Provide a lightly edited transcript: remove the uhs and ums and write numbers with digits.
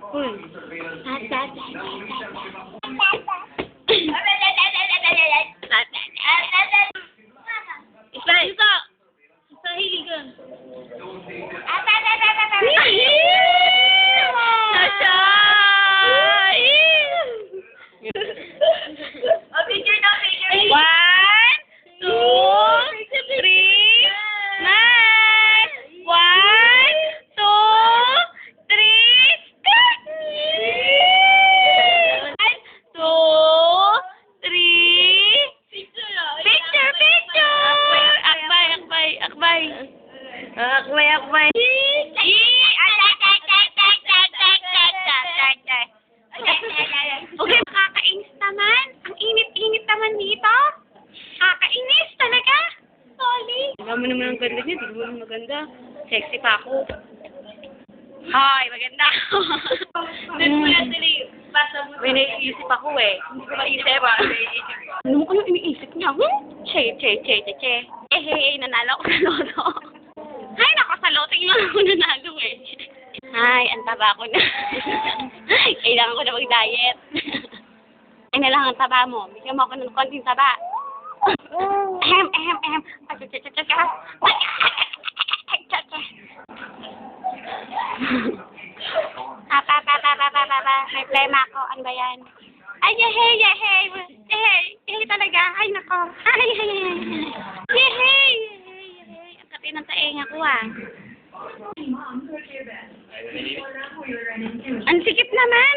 Uy. Isa. Isa hiligan. Sasha! Picture na, picture. 1, 2, 3, nice! 1, 2, 3, cut! 1, 2, 3, picture, picture! Akbay. Akbay. Okay, makakainis naman. Ang init-init naman dito. Kakainis talaga. Sorry. Diba mo naman ang ganda niya? Di mo naman maganda. Sexy pa ako. Hoy, maganda ako. Doon mo na sila pasa mo. May naiisip ako eh. Hindi ko maisip. Anong iniisip niya? Che. Nanalo ako sa loto. Ay, nako, sa loto yung lang ako nanalo eh. Ay, ang taba ko na. Kailangan ko na mag-diet. Ay na lang ang taba mo. Bigyan mo ako ng konting taba. May plema ako. Ano ba yan? Ay, yehey talaga. Ay, nako. Ay. Yehey. Ang kati ng taenga ko ah. Ang sikip naman.